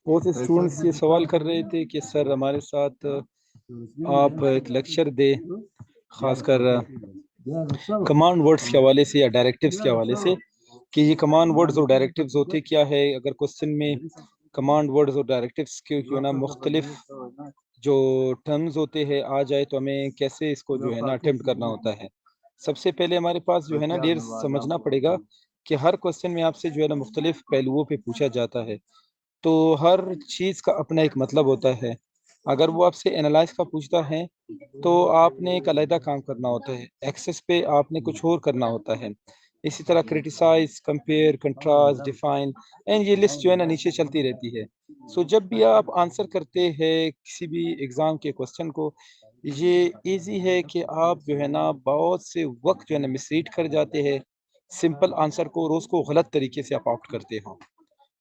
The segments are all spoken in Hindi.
बहुत से स्टूडेंट्स ये सवाल कर रहे थे कि सर हमारे साथ आप एक लेक्चर दे, खासकर कमांड वर्ड्स के हवाले से या डायरेक्टिव्स के हवाले से, कि ये कमांड वर्ड्स और डायरेक्टिव्स होते क्या है। अगर क्वेश्चन में कमांड वर्ड्स और डायरेक्टिव्स के जो है ना मुख्तलिफ जो टर्म्स होते हैं आ जाए तो हमें कैसे इसको जो है ना अटेम्प्ट करना होता है। सबसे पहले हमारे पास जो है ना ढेर समझना पड़ेगा कि हर क्वेश्चन में आपसे जो है ना मुख्तलिफ पहलुओं पे पूछा जाता है, तो हर चीज़ का अपना एक मतलब होता है। अगर वो आपसे एनालाइज का पूछता है तो आपने एक अलहदा काम करना होता है, एक्सेस पे आपने कुछ और करना होता है। इसी तरह criticize, compare, contrast, define and ये लिस्ट जो है ना नीचे चलती रहती है। सो जब भी आप आंसर करते हैं किसी भी एग्ज़ाम के क्वेश्चन को, ये इजी है कि आप जो है ना बहुत से वक्त जो है ना मिसरीड कर जाते हैं सिंपल आंसर को, और उसको गलत तरीके से आप आउट करते हो,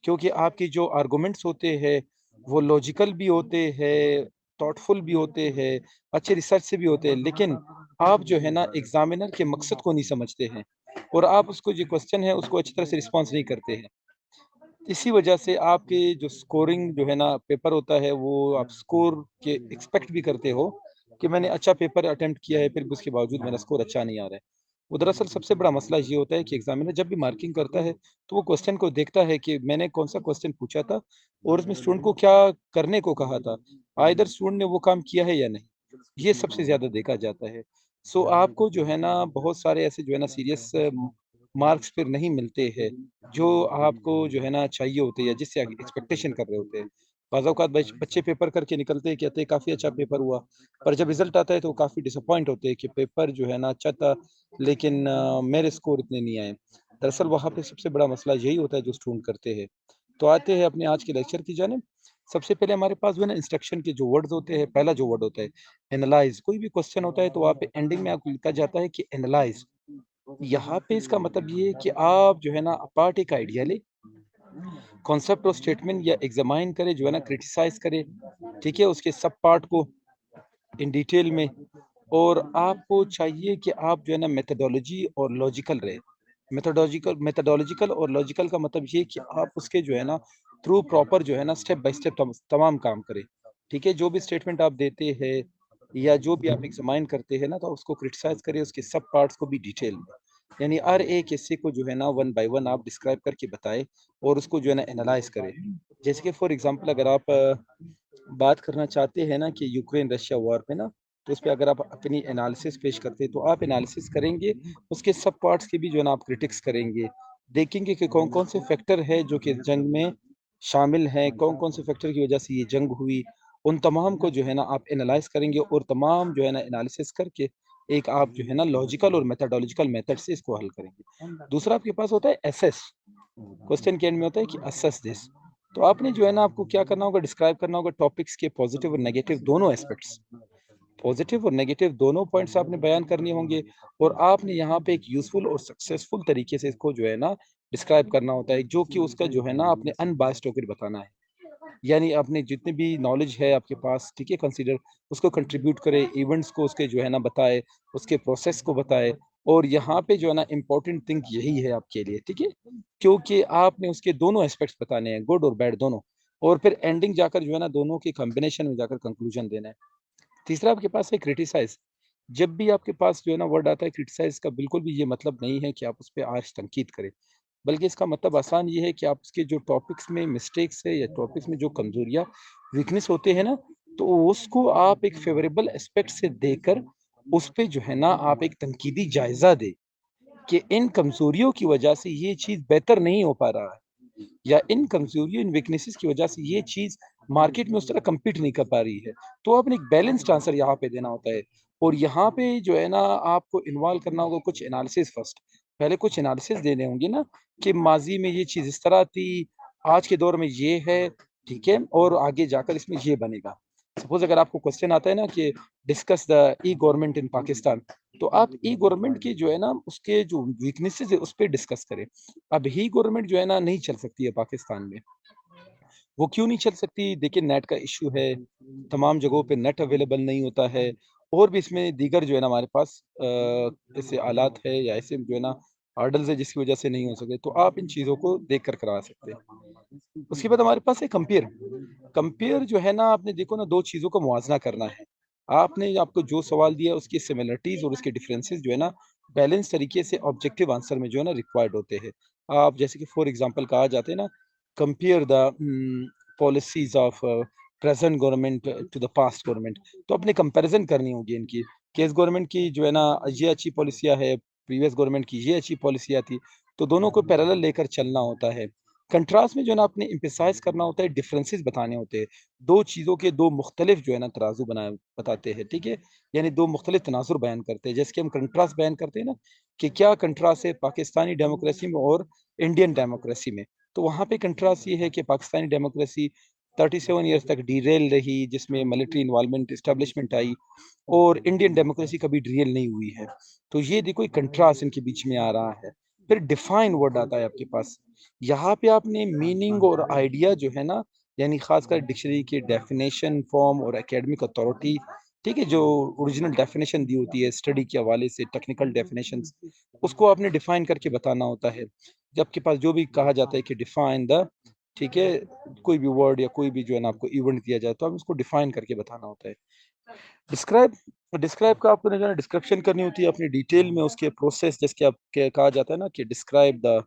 क्योंकि आपकी जो आर्गुमेंट्स होते हैं वो लॉजिकल भी होते हैं, थॉटफुल भी होते हैं, अच्छे रिसर्च से भी होते हैं, लेकिन आप जो है ना एग्जामिनर के मकसद को नहीं समझते हैं और आप उसको जो क्वेश्चन है उसको अच्छी तरह से रिस्पॉन्स नहीं करते हैं। इसी वजह से आपके जो स्कोरिंग जो है ना पेपर होता है वो आप स्कोर के एक्सपेक्ट भी करते हो कि मैंने अच्छा पेपर अटेम्प्ट किया है, फिर भी उसके बावजूद मेरा स्कोर अच्छा नहीं आ रहा है। वो दरअसल सबसे बड़ा मसला ये होता है कि एग्जामिनर जब भी मार्किंग करता है तो वो क्वेश्चन को देखता है कि मैंने कौन सा क्वेश्चन पूछा था और उसमें स्टूडेंट को क्या करने को कहा था, आइदर स्टूडेंट ने वो काम किया है या नहीं, ये सबसे ज्यादा देखा जाता है। सो आपको जो है ना बहुत सारे ऐसे जो है ना सीरियस मार्क्स फिर नहीं मिलते हैं जो आपको जो है ना चाहिए होते हैं या जिससे आप एक्सपेक्टेशन कर रहे होते हैं। बाज़ औक़ात बच्चे पेपर करके निकलते हैं, कहते हैं काफ़ी अच्छा पेपर हुआ, पर जब रिज़ल्ट आता है तो वो काफ़ी डिसअपॉइंट होते हैं कि पेपर जो है ना अच्छा था, लेकिन मेरे स्कोर इतने नहीं आए। दरअसल वहाँ पे सबसे बड़ा मसला यही होता है जो स्टूडेंट करते हैं। तो आते हैं अपने आज के लेक्चर की जानिब। सबसे पहले हमारे पास जो है ना इंस्ट्रक्शन के जो वर्ड्स होते हैं, पहला जो वर्ड होता है एनालाइज़। कोई भी क्वेश्चन होता है तो वहाँ पे एंडिंग में आपको लिखा जाता है कि एनालाइज़। यहाँ पे इसका मतलब ये है कि आप जो है ना अपार्ट एक आइडिया लें, कॉन्सेप्ट और स्टेटमेंट या एग्जामाइन करें, जो है ना क्रिटिसाइज करें, ठीक है, उसके सब पार्ट को इन डिटेल में। और आपको चाहिए कि आप जो है ना मेथोडोलॉजी और लॉजिकल रहे। मेथोडोलॉजिकल और लॉजिकल का मतलब ये कि आप उसके जो है ना थ्रू प्रॉपर जो है ना स्टेप बाय स्टेप तमाम काम करें। ठीक है, जो भी स्टेटमेंट आप देते हैं या जो भी आप एग्जामाइन करते हैं ना, तो उसको क्रिटिसाइज करें, उसके सब पार्ट्स को भी डिटेल में, यानी हर एक हिस्से को जो है ना वन बाय वन आप डिस्क्राइब करके बताएं और उसको जो है ना एनालाइज करें। जैसे कि फॉर एग्जांपल अगर आप बात करना चाहते हैं ना कि यूक्रेन रशिया वॉर पे ना, तो उस पे अगर आप अपनी एनालिसिस पेश करते हैं तो आप एनालिसिस करेंगे, उसके सब पार्ट्स की भी जो है ना आप क्रिटिक्स करेंगे, देखेंगे कि कौन कौन से फैक्टर है जो कि जंग में शामिल हैं, कौन कौन से फैक्टर की वजह से ये जंग हुई, उन तमाम को जो है ना आप एनालाइज करेंगे और तमाम जो है ना एनालिसिस करके एक आप जो है ना लॉजिकल और मेथोडोलॉजिकल मेथड से इसको हल करेंगे। दूसरा आपके पास होता है एसेस। क्वेश्चन के एंड में होता है कि असेस दिस। तो आपने जो है ना आपको क्या करना होगा, डिस्क्राइब करना होगा टॉपिक्स के पॉजिटिव और नेगेटिव दोनों एस्पेक्ट्स। पॉजिटिव और नेगेटिव दोनों पॉइंट्स आपने बयान करने होंगे और आपने यहाँ पे एक यूजफुल और सक्सेसफुल तरीके से इसको जो है ना डिस्क्राइब करना होता है, जो कि उसका जो है ना आपने अनबायस्ड होकर बताना है। यानी आपने जितने भी नॉलेज है आपके पास, ठीक है, कंसीडर उसको कंट्रीब्यूट करे, इवेंट्स को उसके जो है ना बताए, उसके प्रोसेस को बताए। और यहाँ पे जो है ना इम्पोर्टेंट थिंग यही है आपके लिए, ठीक है, क्योंकि आपने उसके दोनों एस्पेक्ट्स बताने हैं, गुड और बैड दोनों, और फिर एंडिंग जाकर जो है ना दोनों के कॉम्बिनेशन में जाकर कंक्लूजन देना है। तीसरा आपके पास है क्रिटिसाइज। जब भी आपके पास जो है ना वर्ड आता है क्रिटिसाइज का, बिल्कुल भी ये मतलब नहीं है कि आप उस पे आर्च तनकीद करें, बल्कि इसका मतलब आसान ये है कि आप उसके जो टॉपिक्स में मिस्टेक्स है या टॉपिक्स में जो कमजोरियाँ वीकनेस होते हैं ना, तो उसको आप एक फेवरेबल एस्पेक्ट से देकर उस पे जो है ना आप एक तनकीदी जायजा दें कि इन कमजोरियों की वजह से ये चीज बेहतर नहीं हो पा रहा है, या इन कमजोरियों इन वीकनेसेस की वजह से ये चीज मार्केट में उस तरह कम्पीट नहीं कर पा रही है। तो आपने एक बैलेंस्ड आंसर यहाँ पे देना होता है। और यहाँ पे जो है ना आपको इन्वॉल्व करना होगा कुछ एनालिसिस फर्स्ट। पहले कुछ एनालिसिस देने होंगे ना कि माजी में ये चीज इस तरह थी, आज के दौर में ये है, ठीक है, और आगे जाकर इसमें ये बनेगा। सपोज अगर आपको क्वेश्चन आता है ना कि discuss the E government in Pakistan, तो आप ई गवर्नमेंट की जो है ना उसके जो वीकनेसेस है उस पर डिस्कस करें। अब ही गवर्नमेंट जो है ना नहीं चल सकती है पाकिस्तान में। वो क्यों नहीं चल सकती? देखिए, नेट का इश्यू है, तमाम जगहों पे नेट अवेलेबल नहीं होता है, और भी इसमें दीगर जो है ना हमारे पास ऐसे आलात है या ऐसे जो है ना हर्डल्स है जिसकी वजह से नहीं हो सके, तो आप इन चीज़ों को देख कर करवा सकते हैं। उसके बाद हमारे पास है कंपेयर। कंपेयर जो है ना, आपने देखो ना, दो चीज़ों को मुवाजना करना है। आपने आपको जो सवाल दिया उसकी सिमिलरिटीज और उसके डिफरेंसेस जो है ना, बैलेंस तरीके से ऑब्जेक्टिव आंसर में जो है ना रिक्वायर्ड होते हैं। आप जैसे कि फॉर एग्जांपल कहा जाता है ना, compare the policies of present government to the past government. तो अपने कंपैरिजन करनी होगी इनकी, कि इस गवर्नमेंट की जो है ना ये अच्छी पॉलिसियाँ है, प्रीवियस गवर्नमेंट की ये अच्छी पॉलिसियाँ थी, तो दोनों को पैरेलल लेकर चलना होता है। कंट्रास्ट में जो है ना आपने एम्फसाइज़ करना होता है, डिफरेंसेस बताने होते हैं। 2 चीज़ों के 2 मुख्तलिफ जो है ना तराजू बनाए बताते हैं, ठीक है? यानी 2 मुख्तलिफ तनाज़ुर बयान करते हैं। जैसे कि हम कंट्रास्ट बयान करते हैं ना, कि क्या कंट्रास्ट है पाकिस्तानी डेमोक्रेसी में और इंडियन डेमोक्रेसी में। तो वहाँ पे कंट्रास्ट ये है कि पाकिस्तानी डेमोक्रेसी 37 ईयर्स तक डीरेल रही, जिसमें मिलिट्री इन्वॉल्वमेंट, एस्टेब्लिशमेंट आई, और इंडियन डेमोक्रेसी कभी डीरेल नहीं हुई है। तो ये देखो एक कंट्रास्ट इनके बीच में आ रहा है। फिर डिफाइन वर्ड आता है आपके पास। यहाँ पे आपने मीनिंग और आइडिया जो है ना, यानी खासकर डिक्शनरी की डेफिनेशन, फॉर्म और एकेडमिक अथॉरिटी, ठीक है, जो ओरिजिनल डेफिनेशन दी होती है स्टडी के हवाले से, टेक्निकल डेफिनेशंस, उसको आपने डिफाइन करके बताना होता है। जब आपके पास जो भी कहा जाता है कि डिफाइन द, ठीक है, कोई भी वर्ड या कोई भी जो है ना आपको इवेंट दिया जाए, तो आप उसको डिफाइन करके बताना होता है। डिस्क्राइब डिस्क्राइब का आपको जो है डिस्क्रिप्शन करनी होती है अपनी डिटेल में, उसके प्रोसेस, जैसे कि आप कहा जाता है ना कि describe the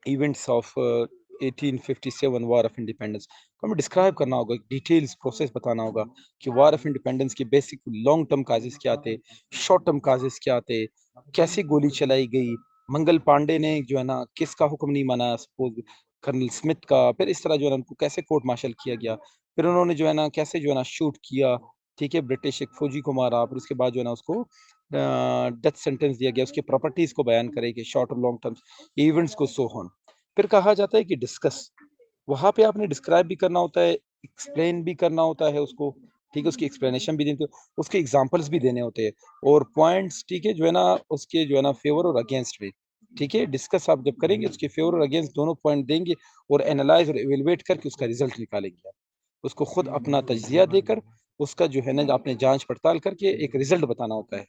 events of 1857 war of independence. तो हमें डिस्क्राइब करना होगा, डिटेल्स प्रोसेस बताना होगा कि वार ऑफ इंडिपेंडेंस के बेसिक लॉन्ग टर्म काजेस क्या थे, शॉर्ट टर्म काजेस क्या थे, कैसे गोली चलाई गई, मंगल पांडे ने जो है ना किसका हुक्म नहीं माना, सपोज कर्नल स्मिथ का, फिर इस तरह जो है ना उनको कैसे कोर्ट मार्शल किया गया, फिर उन्होंने जो है ना कैसे जो है ना शूट किया, ठीक है, ब्रिटिश एक फौजी को मारा, फिर उसके बाद जो है ना उसको डेथ सेंटेंस दिया गया, उसकी प्रॉपर्टीज को बयान करे कि शॉर्ट और लॉन्ग टर्म इवेंट्स को, सो ऑन। फिर कहा जाता है कि डिस्कस, वहाँ पे आपने डिस्क्राइब भी करना होता है, एक्सप्लेन भी करना होता है उसको, ठीक है, उसकी एक्सप्लेनेशन भी देते हो, उसके एग्जांपल्स भी देने होते हैं, और पॉइंट्स, ठीक है, जो है ना उसके जो है ना फेवर और अगेंस्ट में, ठीक है, डिस्कस आप जब करेंगे उसके फेवर और अगेंस्ट दोनों पॉइंट देंगे, और एनालाइज और इवेलुएट करके उसका रिजल्ट निकालेंगे आप। उसको खुद अपना तज्जिया देकर, उसका जो है ना आपने जांच पड़ताल करके एक रिजल्ट बताना होता है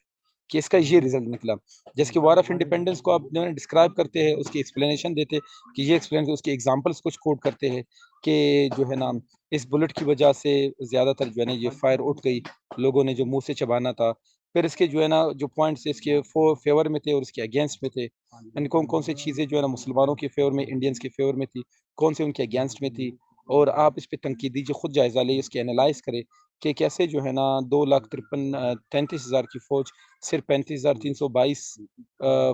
कि इसका ये रिजल्ट निकला। जैसे कि वार ऑफ इंडिपेंडेंस को आप जो है डिस्क्राइब करते हैं, उसकी एक्सप्लेनेशन देते हैं कि ये एक्सप्लेन, उसके एग्जांपल्स कुछ कोट करते हैं कि जो है ना इस बुलेट की वजह से ज़्यादातर जो है ना ये फायर उठ गई, लोगों ने जो मुँह से चबाना था। फिर इसके जो है ना जो पॉइंट्स इसके फेवर में थे और इसके अगेंस्ट में थे। यानी कौन-कौन सी चीज़ें जो है ना मुसलमानों के फेवर में, इंडियंस के फेवर में थी, कौन से उनके अगेंस्ट में थी। और आप इस पे तनकीद दीजिए, खुद जायज़ा लें, इसकी एनालाइज़ करें कि कैसे जो है ना 2,53,33,000 की फ़ौज सिर्फ 35,322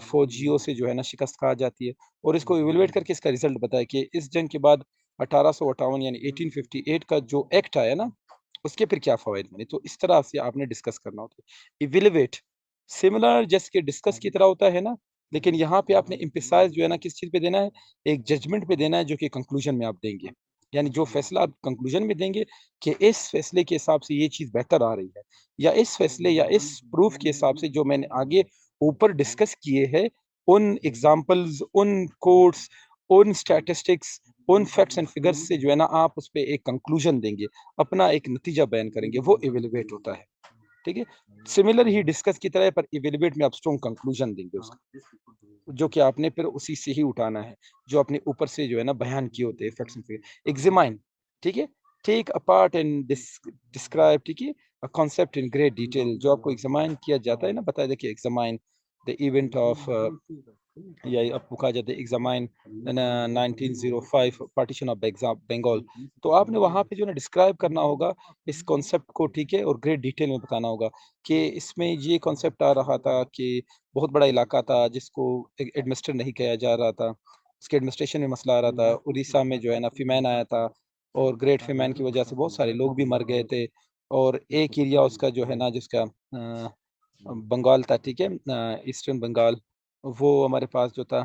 फ़ौजियों से जो है ना शिकस्त खा जाती है। और इसको इवैल्यूएट करके इसका रिज़ल्ट बताया कि इस जंग के बाद 1858 यानी 1858 का जो एक्ट आया ना, उसके फिर क्या फ़वाइद बने। तो इस तरह से आपने डिस्कस करना होता है। इवैल्यूएट सिमिलर जैसे कि डिस्कस की तरह होता है ना, लेकिन यहाँ पे आपने एम्फसाइज़ जो है ना किस चीज़ पे देना है, एक जजमेंट पे देना है जो कि कंक्लूजन में आप देंगे। यानी जो फ़ैसला आप कंक्लूजन में देंगे कि इस फ़ैसले के हिसाब से ये चीज़ बेहतर आ रही है, या इस फ़ैसले या इस प्रूफ़ के हिसाब से जो मैंने आगे ऊपर डिस्कस किए हैं, उन एग्ज़ाम्पल्स, उन कोट्स, उन स्टैटिस्टिक्स, उन फैक्ट्स एंड फिगर्स से जो है ना आप उसपे एक कंक्लूजन देंगे, अपना एक नतीजा बयान करेंगे, वो इवैल्यूएट होता है। ठीक है? सिमिलर ही डिस्कस की तरह है, पर इवैल्यूएट में आप स्ट्रॉन्ग कंक्लूजन देंगे उसका, जो कि आपने फिर उसी से ही उठाना है, जो आपने ऊपर से जो है ना बयान किए होते हैं फैक्ट्स एंड फिगर। एग्जामाइन, ठीक है? टेक अपार्ट एंड डिस्क्राइब, ठीक है? A concept in great detail, जो आपको एग्जामाइन किया जाता है ना, बताया देखिए एग्जामाइन द इवेंट ऑफ, या आपको कहा जाता है एग्जामाइन 1905 पार्टीशन ऑफ बंगाल। तो आपने वहाँ पे जो है ना डिस्क्राइब करना होगा इस कॉन्सेप्ट को, ठीक है? और ग्रेट डिटेल में बताना होगा कि इसमें ये कॉन्सेप्ट आ रहा था कि बहुत बड़ा इलाका था जिसको एडमिनिस्टर नहीं किया जा रहा था। उसके एडमिनिस्ट्रेशन में मसला आ रहा था। उड़ीसा में जो है ना फ़ीमेन आया था, और ग्रेट फ़ीमेन की वजह से बहुत सारे लोग भी मर गए थे। और एक एरिया उसका जो है ना जिसका बंगाल था, ठीक है? ईस्टर्न बंगाल, वो हमारे पास जो था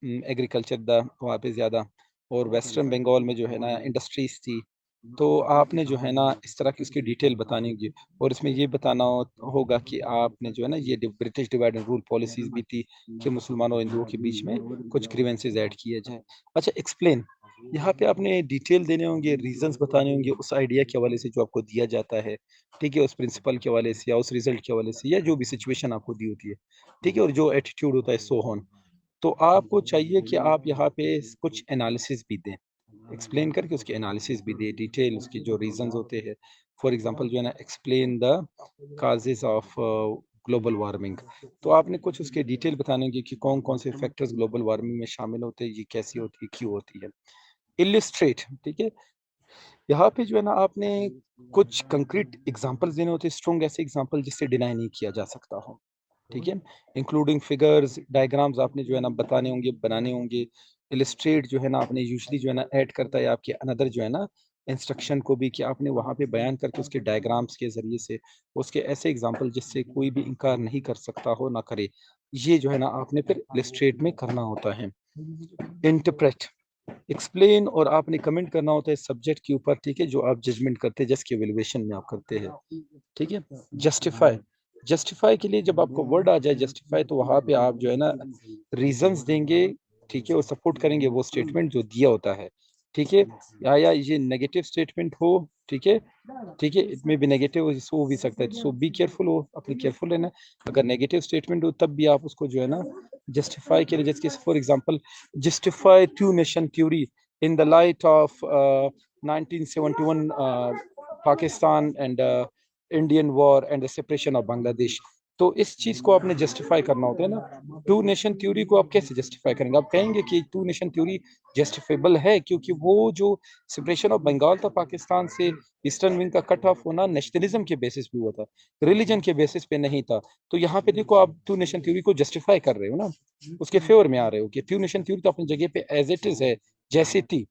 एग्रीकल्चर था वहाँ पे ज़्यादा, और वेस्टर्न बंगाल में जो है ना इंडस्ट्रीज़ थी। तो आपने जो है ना इस तरह की उसकी डिटेल बतानी होगी, और इसमें ये बताना होगा कि आपने जो है ना ये British divide and rule policies भी थी कि मुसलमानों और हिंदुओं के बीच में कुछ ग्रीवेंसेस ऐड किए जाएं। अच्छा, एक्सप्लेन, यहाँ पे आपने डिटेल देने होंगे, रीजंस बताने होंगे उस आइडिया के हवाले से जो आपको दिया जाता है, ठीक है, उस प्रिंसिपल के हवाले से या उस रिजल्ट के हवाले से या जो भी सिचुएशन आपको दी होती है, ठीक है, और जो एटीट्यूड होता है सो ऑन। तो आपको चाहिए कि आप यहाँ पे कुछ एनालिसिस भी दें, एक्सप्लेन करके उसकी एनालिसिस भी दें, डिटेल उसके जो रीजंस होते हैं। फॉर एग्जांपल जो है ना, explain the causes of global warming. तो आपने कुछ उसके डिटेल बताने होंगे कि कौन कौन से फैक्टर्स ग्लोबल वार्मिंग में शामिल होते हैं, ये कैसी होती है, क्यों होती है। इलिस्ट्रेट, ठीक है, यहाँ पे जो है ना आपने कुछ कंक्रीट एग्जांपल्स देने होते हैं, स्ट्रॉन्ग ऐसे एग्जांपल जिससे डिनाई नहीं किया जा सकता हो, ठीक है, इंक्लूडिंग फिगर्स, डायग्राम्स आपने जो है ना बताने होंगे, बनाने होंगे। इलिस्ट्रेट जो है ना आपने यूजुअली जो है ना ऐड करता है आपके अनदर जो है ना इंस्ट्रक्शन को भी, कि आपने वहाँ पे बयान करके उसके डायग्राम्स के जरिए से उसके ऐसे एग्जांपल जिससे कोई भी इनकार नहीं कर सकता हो ना करे, ये जो है ना आपने फिर इलिस्ट्रेट में करना होता है। इंटरप्रेट, एक्सप्लेन और आपने कमेंट करना होता है सब्जेक्ट के ऊपर, ठीक है, जो आप जजमेंट करते हैं, जिसके एवेल्युएशन में आप करते हैं, ठीक है। जस्टिफाई, जस्टिफाई के लिए जब आपको वर्ड आ जाए जस्टिफाई, तो वहां पे आप जो है ना रीजंस देंगे, ठीक है, और सपोर्ट करेंगे वो स्टेटमेंट जो दिया होता है, ठीक है। या ये नेगेटिव स्टेटमेंट हो, ठीक है, ठीक है, इट में भी नेगेटिव हो भी सकता है, सो बी केयरफुल हो, अपनी केयरफुल रहना। अगर नेगेटिव स्टेटमेंट हो तब भी आप उसको जो है ना जस्टिफाई के लिए, जैसे for example, justify two nation theory in the light of 1971 Pakistan and Indian war and the separation of Bangladesh. तो इस चीज को आपने जस्टिफाई करना होता है ना। टू नेशन थ्योरी को आप कैसे जस्टिफाई करेंगे? आप कहेंगे कि टू नेशन थ्योरी जस्टिफेबल है क्योंकि वो जो सेपरेशन ऑफ बंगाल था पाकिस्तान से, ईस्टर्न विंग का कट ऑफ होना नेशनलिज्म के बेसिस पे हुआ था, रिलीजन के बेसिस पे नहीं था। तो यहाँ पे देखो, आप टू नेशन थ्योरी को जस्टिफाई कर रहे हो ना, उसके फेवर में आ रहे हो कि टू नेशन थ्योरी तो अपनी जगह पे एज इट इज है, जैसी थी,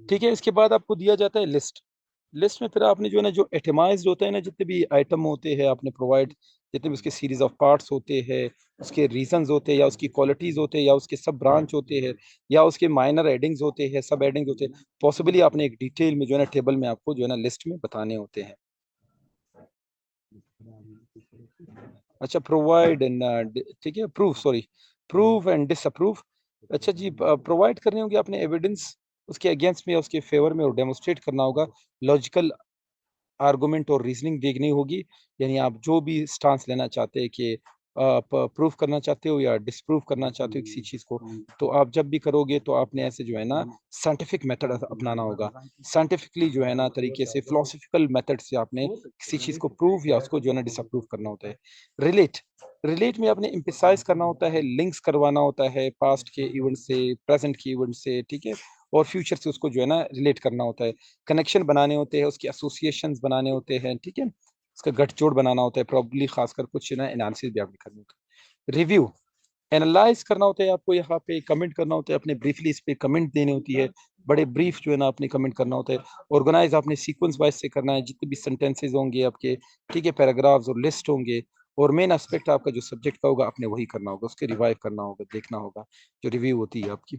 ठीक है। इसके बाद आपको दिया जाता है लिस्ट। लिस्ट में फिर आपने जो है ना, जो एटमाइज्ड होता है ना, जितने भी आइटम होते हैं आपने प्रोवाइड, जितने भी उसके सीरीज ऑफ पार्ट्स होते हैं, उसके रीजंस होते हैं, या उसकी क्वालिटीज होते हैं, या उसके सब ब्रांच होते हैं, या उसके माइनर एडिंग्स होते हैं, सब एडिंग्स होते हैं, पॉसिबली आपने एक डिटेल में जो है ना टेबल में आपको जो है ना लिस्ट में बताने होते हैं। अच्छा, प्रोवाइड एंड, ठीक है, proof, sorry, prove and disapprove. अच्छा जी, प्रोवाइड करने होंगे आपने एविडेंस उसके अगेंस्ट में, उसके फेवर में, और डेमोस्ट्रेट करना होगा लॉजिकल आर्गुमेंट और रीजनिंग देखनी होगी। यानी आप जो भी स्टांस लेना चाहते हैं कि प्रूफ करना चाहते हो या डिसप्रूव करना चाहते हो किसी चीज को, तो आप जब भी करोगे तो आपने ऐसे जो है ना साइंटिफिक मेथड अपनाना होगा। साइंटिफिकली जो है ना तरीके से, फिलोसफिकल मेथड से आपने किसी चीज को प्रूव या उसको जो है ना डिसअप्रूव करना होता है। रिलेट, रिलेट में आपने एम्फेसाइज करना होता है, लिंक्स करवाना होता है पास्ट के इवेंट से, प्रेजेंट के इवेंट से, ठीक है, और फ्यूचर से उसको जो है ना रिलेट करना होता है। कनेक्शन बनाने होते हैं, उसके एसोसिएशंस बनाने होते हैं, ठीक है, उसका गठजोड़ बनाना होता है, प्रॉब्ली खासकर कुछ ना एनालिसिस भी आपने करनी होती है। रिव्यू, एनालाइज करना होता है आपको, यहाँ पे कमेंट करना होता है, अपने ब्रीफली इस पे कमेंट देनी होती है, बड़े ब्रीफ जो है ना आपने कमेंट करना होता है। ऑर्गेनाइज आपने सीक्वेंस वाइज से करना है, जितने भी सेंटेंसेज होंगे आपके, ठीक है, पैराग्राफ्स और लिस्ट होंगे, और मेन एस्पेक्ट आपका जो सब्जेक्ट का होगा आपने वही करना होगा, उसके रिवाइव करना होगा, देखना होगा, जो रिव्यू होती है आपकी।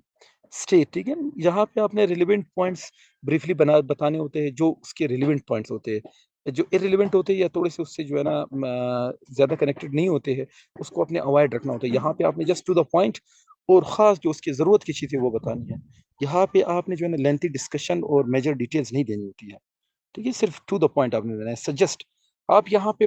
स्टेट, ठीक है, यहाँ पे आपने रिलेवेंट पॉइंट्स ब्रीफली बताने होते हैं, जो उसके रिलेवेंट पॉइंट्स होते हैं, जो इरिलेवेंट होते हैं या थोड़े से उससे जो है ना ज्यादा कनेक्टेड नहीं होते हैं, उसको अपने अवॉइड रखना होता है। यहाँ पे आपने जस्ट टू द पॉइंट और खास जो उसकी जरूरत की चीजें वो बतानी है। यहाँ पे आपने जो है ना लेंथी डिस्कशन और मेजर डिटेल्स नहीं देनी होती है, ठीक है, सिर्फ टू द पॉइंट आपने देना है। सजेस्ट, आप यहाँ पे